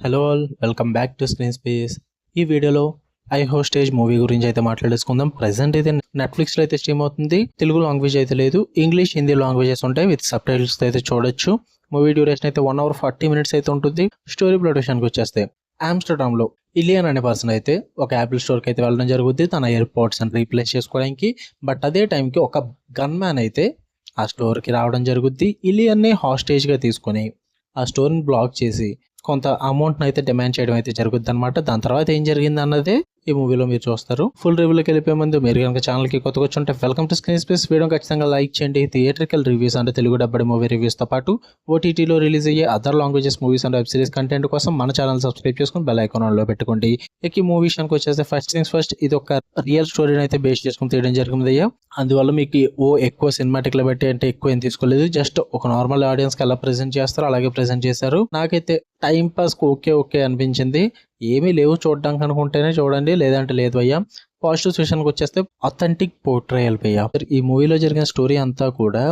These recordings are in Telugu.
Hello all, welcome back to screen space. ఈ వీడియోలో ఐ హోస్టేజ్ మూవీ గురించి అయితే మాట్లాడేసుకుందాం. ప్రెసెంట్ అయితే నెట్ఫ్లిక్స్లో అయితే స్ట్రీమ్ అవుతుంది. తెలుగు లాంగ్వేజ్ అయితే లేదు, ఇంగ్లీష్ హిందీ లాంగ్వేజెస్ ఉంటాయి. విత్ సబ్ టైటిల్స్ అయితే చూడొచ్చు. మూవీ డ్యూరేషన్ అయితే 1 hour 40 minutes అయితే ఉంటుంది. స్టోరీ ప్రొడక్షన్కి వచ్చేస్తే ఆమ్స్టర్డామ్లో ఇలియన్ అనే పర్సన్ అయితే ఒక యాపిల్ స్టోర్కి అయితే వెళ్ళడం జరుగుతుంది తన ఎయిర్పోర్ట్స్ అని రీప్లేస్ చేసుకోవడానికి. బట్ అదే టైంకి ఒక గన్ మ్యాన్ అయితే ఆ స్టోర్కి రావడం జరుగుద్ది. ఇలియన్ని హాస్టేజ్గా తీసుకొని ఆ స్టోర్ని బ్లాక్ చేసి కొంత అమౌంట్ని అయితే డిమాండ్ చేయడం అయితే జరుగుద్ది అనమాట. దాని తర్వాత ఏం జరిగింది అన్నదే ఈ మూవీలో మీరు చూస్తారు. ఫుల్ రివ్యూలోకి వెళ్ళిపోయే ముందు మీరు కనుక ఛానల్కి కొత్తగా వచ్చుంటే welcome to screen space. Video ఖచ్చితంగా లైక్ చేయండి. థియేట్రికల్ రివ్యూస్ అంటే తెలుగు డబ్బడి మూవీ రివ్యూస్తో పాటు ఓటీటీలో రిలీజ్ అయ్యే other languages movies and web series content కోసం మన ఛానల్ సబ్స్క్రైబ్ చేసుకుని బెల్ ఐకాన్ ఆన్లో పెట్టుకోండి. ఇక ఈ మూవీ విషయానికి వచ్చేస్తే ఫస్ట్ థింగ్స్ ఫస్ట్, ఇది ఒక రియల్ స్టోరీని అయితే బేస్ చేసుకుని తీయడం జరిగింది అయ్యా. అందువల్ల మీకు ఎక్కువ సినిమాటిక్లో బట్టి అంటే ఎక్కువ ఏం తీసుకోలేదు. జస్ట్ ఒక నార్మల్ ఆడియన్స్కి ఎలా ప్రెజెంట్ చేస్తారో అలాగే ప్రెజెంట్ చేశారు. నాకైతే టైం పాస్ ఓకే అనిపించింది. ఏమీ లేవు చూడడానికి అనుకుంటేనే చూడండి, లేదంటే లేదు అయ్యా. పాజిటివ్ విషయానికి వచ్చేస్తే అథెంటిక్ పోర్ట్రేయల్ భయ్యా. ఈ మూవీలో జరిగిన స్టోరీ అంతా కూడా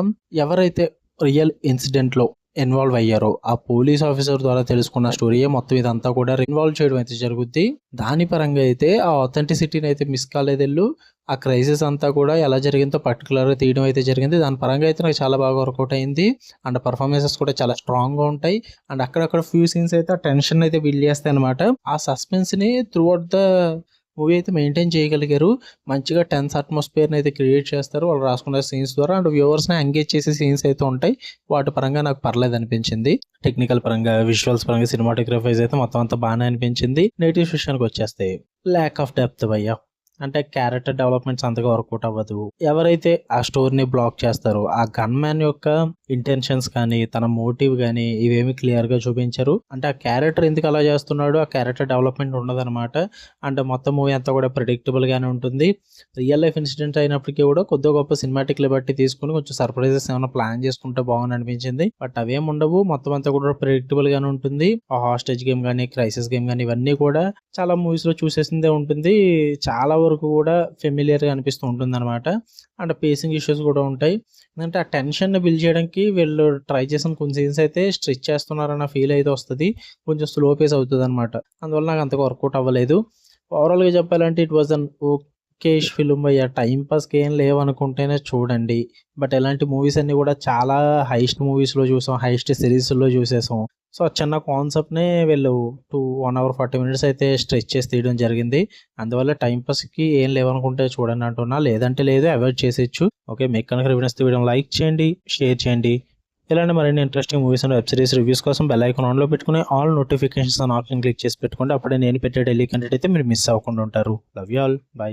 ఎవరైతే రియల్ ఇన్సిడెంట్లో ఇన్వాల్వ్ అయ్యారో ఆ పోలీస్ ఆఫీసర్ ద్వారా తెలుసుకున్న స్టోరీయే మొత్తం ఇదంతా కూడా ఇన్వాల్వ్ చేయడం అయితే జరుగుద్ది. దాని పరంగా అయితే ఆ అథెంటిసిటీని అయితే మిస్ కాలేదెళ్ళు. ఆ క్రైసిస్ అంతా కూడా ఎలా జరిగిందో పర్టికులర్గా తీయడం అయితే జరిగింది. దాని పరంగా అయితే నాకు చాలా బాగా వర్కౌట్ అయింది. అండ్ పర్ఫార్మెన్సెస్ కూడా చాలా స్ట్రాంగ్గా ఉంటాయి. అండ్ అక్కడక్కడ ఫ్యూ సీన్స్ అయితే ఆ టెన్షన్ అయితే బిల్డ్ చేస్తాయి అనమాట. ఆ సస్పెన్స్ని త్రూ అవుట్ ద మూవీ అయితే మెయింటైన్ చేయగలిగారు. మంచిగా టెన్స్ అట్మాస్ఫియర్ని అయితే క్రియేట్ చేస్తారు వాళ్ళు రాసుకున్న సీన్స్ ద్వారా. అండ్ వ్యూవర్స్ని ఎంగేజ్ చేసే సీన్స్ అయితే ఉంటాయి. వాటి పరంగా నాకు పర్లేదు అనిపించింది. టెక్నికల్ పరంగా, విజువల్స్ పరంగా, సినిమాటోగ్రఫీస్ అయితే మొత్తం అంతా బాగానే అనిపించింది. నెగిటివ్ విషయానికి వచ్చేస్తే ల్యాక్ ఆఫ్ డెప్త్ భయ్యా. అంటే క్యారెక్టర్ డెవలప్మెంట్స్ అంతగా వర్కౌట్ అవ్వదు. ఎవరైతే ఆ స్టోరీని బ్లాక్ చేస్తారో ఆ గన్ మ్యాన్ యొక్క ఇంటెన్షన్స్ కానీ తన మోటివ్ కానీ ఇవేమి క్లియర్గా చూపించారు. అంటే ఆ క్యారెక్టర్ ఎందుకు అలా చేస్తున్నాడు, ఆ క్యారెక్టర్ డెవలప్మెంట్ ఉండదన్నమాట. అంటే మొత్తం మూవీ అంతా కూడా ప్రెడిక్టబుల్గానే ఉంటుంది. రియల్ లైఫ్ ఇన్సిడెంట్ అయినప్పటికీ కూడా కొద్దిగా గొప్ప సినిమాటిక్ లిబర్టీ తీసుకుని కొంచెం సర్ప్రైజెస్ ఏమైనా ప్లాన్ చేసుకుంటే బాగుంది అనిపించింది. బట్ అవేం ఉండవు. మొత్తం అంతా కూడా ప్రెడిక్టబుల్గానే ఉంటుంది. ఆ హాస్టేజ్ గేమ్ కానీ, క్రైసిస్ గేమ్ కానీ ఇవన్నీ కూడా చాలా మూవీస్లో చూసేసిందే ఉంటుంది. చాలా వరకు కూడా ఫెమిలియర్గా అనిపిస్తూ ఉంటుంది అనమాట. అండ్ పేసింగ్ ఇష్యూస్ కూడా ఉంటాయి. ఎందుకంటే ఆ టెన్షన్ బిల్డ్ చేయడానికి వీళ్ళు ట్రై చేసిన కొన్ని సీన్స్ అయితే స్ట్రెచ్ చేస్తున్నారన్న ఫీల్ అయితే వస్తుంది. కొంచెం స్లో పేస్ అవుతుంది అనమాట. అందువల్ల నాకు అంతగా వర్కౌట్ అవ్వలేదు. ఓవరాల్గా చెప్పాలంటే ఇట్ వాజ్ అన్ ఓకేష్ ఫిల్మ్ అయ్యా. టైం పాస్కి ఏం లేవనుకుంటేనే చూడండి. బట్ ఇలాంటి మూవీస్ అన్నీ కూడా చాలా హైయెస్ట్ మూవీస్లో చూసాం, హైయెస్ట్ సిరీస్లో చూసేసాం. సో ఆ చిన్న కాన్సెప్ట్నే వీళ్ళు 1 hour 40 minutes అయితే స్ట్రెచ్ చేసి తీయడం జరిగింది. అందువల్ల టైంపాస్కి ఏం లేవనుకుంటే చూడండి అంటున్నా, లేదంటే లేదు, అవాయిడ్ చేసేయచ్చు. ఓకే, మీకు కనుక రివ్యూస్ వీడియో లైక్ చేయండి, షేర్ చేయండి. ఇలాంటి మరిన్ని interesting movies and web series reviews కోసం బెల్ ఐకాన్ ఆన్లో పెట్టుకుని all notifications on option click చేసి పెట్టుకోండి. అప్పుడే నేను పెట్టే డైలీ కంటెంట్ అయితే మీరు మిస్ అవ్వకుండా ఉంటారు. Love you all, bye.